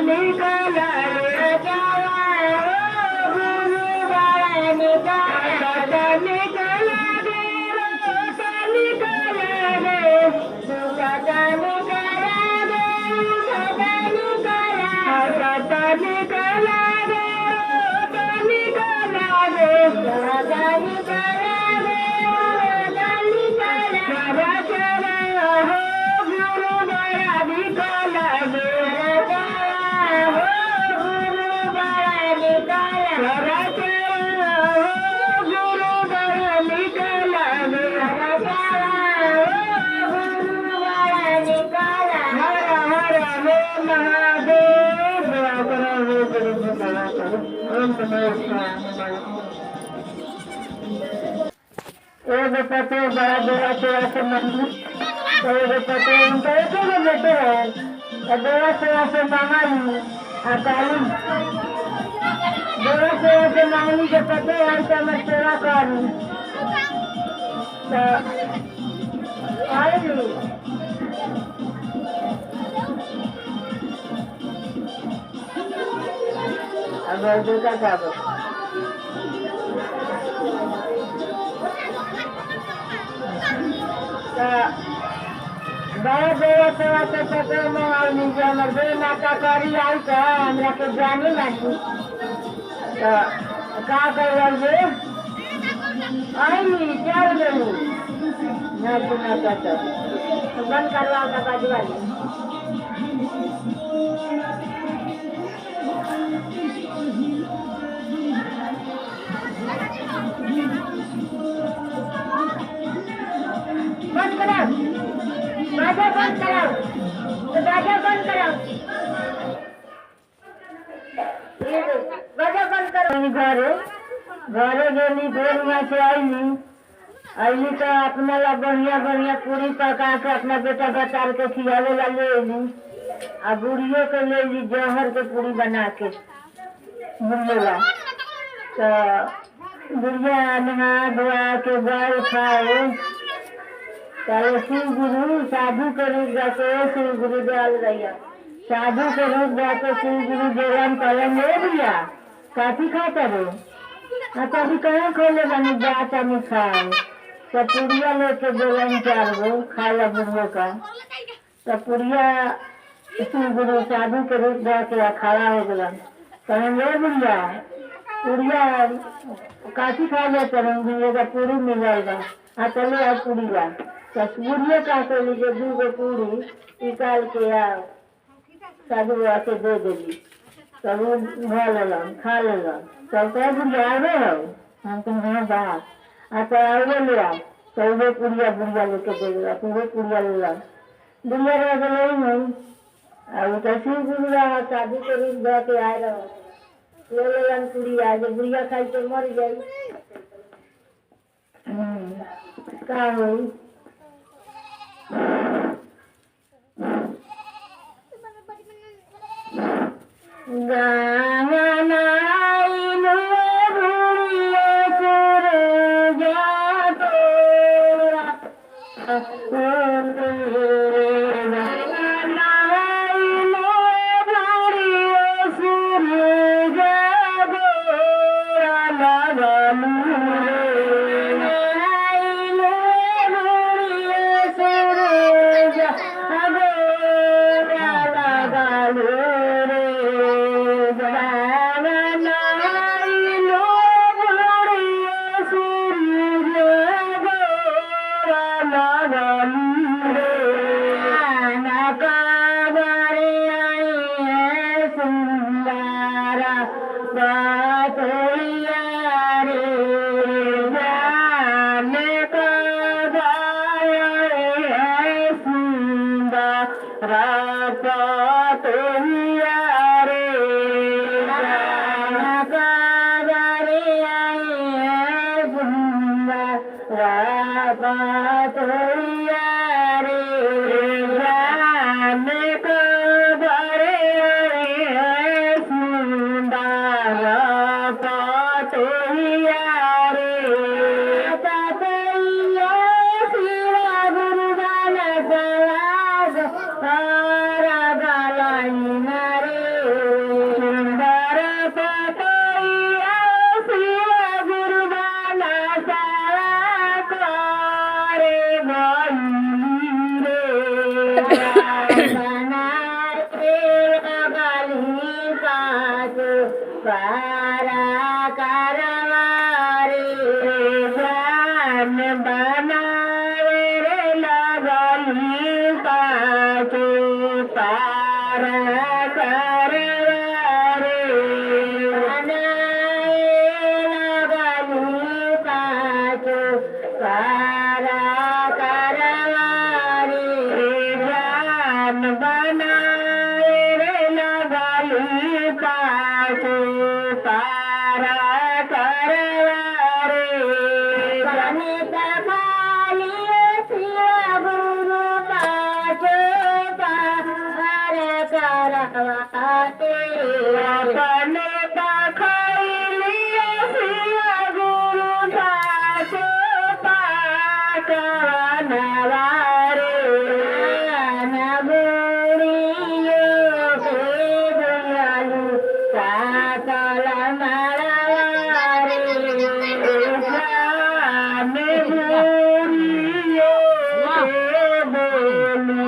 निकला रे जावा गुरु बड़ा निकला निकला रे निकला रे सुखा निकला रे सुखा निकला सता निकला रे निकला रे सुखा निकला रे निकला चला हो गुरु बड़ा निकला रे हो गुरु बड़ा निकला चला हो गुरु बड़ा निकला रे गुरु बड़ा निकला हर हर हे महादेव ओम नमः शिवाय। एगो पतो बड़ा बड़ा चोरा से मंदिर एगो पतो उनका एक गो बेटे है बड़ा चोरा से मांगली अकाली बड़ा चोरा से मांगली के पतो है तो मैं चोरा करूँ तो आएगी अब देखा क्या बड़ा बड़ा सेवा के पते में और निजे हमर बे नाका करी आई तो हमरा के जाने लगी तो का करल जे आई क्या देनी ना सुना तो बंद करवा का बाजवाली बंद करो बाजा बंद करो तो बाजा बंद करो बाजा बंद करो घरे घरे गेली फिर वहाँ से आईली तो अपना ला बढ़िया बढ़िया पूरी पका के अपना बेटा बचार के खियावे ला ले अली आ बुढ़ियों के ले ली जहर के पूरी बना के बुढ़िया तो बुढ़िया नहा धोआ के गाय खाए चलो शिव गुरु साधु के रूप जाके शिव गुरु दयाल रैया साधु के रूप जाके शिव गुरु देवन कलम ले दिया काफी खाता रे कभी कहाँ खोले बनी जाता नहीं खाए तो पुड़िया लेके देवन 4 गो खाया बुढ़ो का तो पुड़िया शिव गुरु साधु के रूप जाके खड़ा हो गया कहें ले बुढ़िया पुड़िया काफी खा ले करेंगे पूरी मिल जाएगा हाँ चलो आज पूरी ला बुढ़िया का से लीजिए 2 गो पूरी निकाल के आओ साधु आके दे देगी तब वो खा लेगा तब कह बुढ़िया आवे हो हम तुम हाँ बात तो आगे ले आओ तो वो पुड़िया बुढ़िया लेके देगा तो वो पुड़िया ले ला बुढ़िया रह गए नहीं अब तो शिव गुरु रहा साधु के रूप जाके आए रहो ले लेगा पुड़िया जो बुढ़िया खाई तो मर जाए का हुई गानाइनो बुढ़िया सूरजा तोरा गानाइनो बुढ़िया सूरजा तोरा लगालू सुंदर पारा करवारे जान बनावे रे लगली पाछो पारा करवारे बनाए लगली पाछो पारा करवारे जान बनाए रे लगली पाछो पारा करवारे गणित बालिए शिव गुरु पाछो पारा करवाते अपने बखैलिए शिव गुरु पाछो पारा करवारे सातल मरवारे जान बुरियो के बोली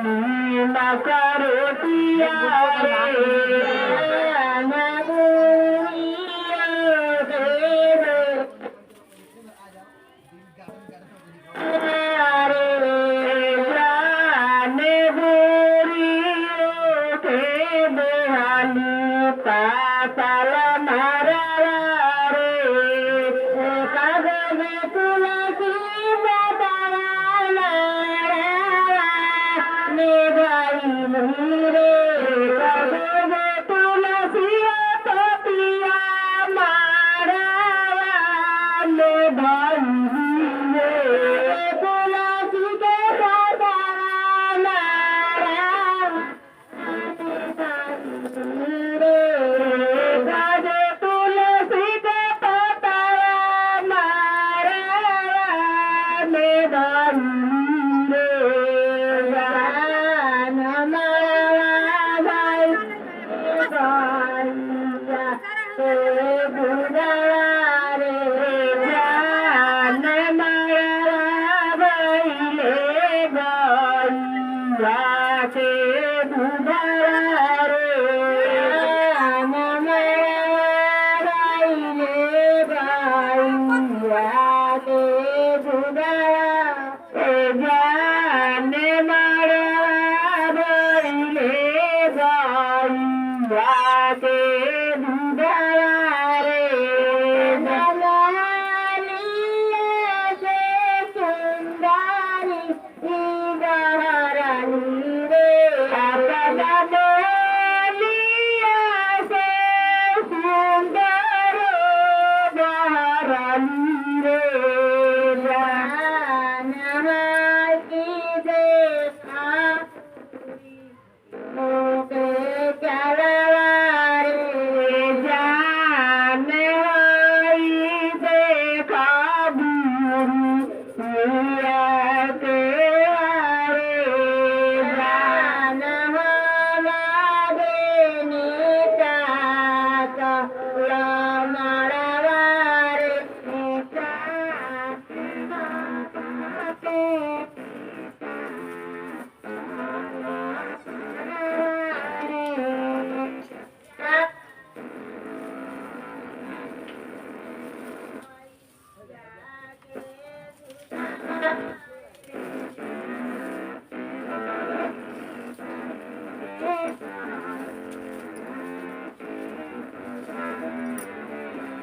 नीम करोटिया रे जान बुरियो के पातल मरवारे कागज तुलसी बतावाला ने गाई रे कागज तुलसी पपिया मारवा ने भाई रे तुलसी के बतावाला जान मरवा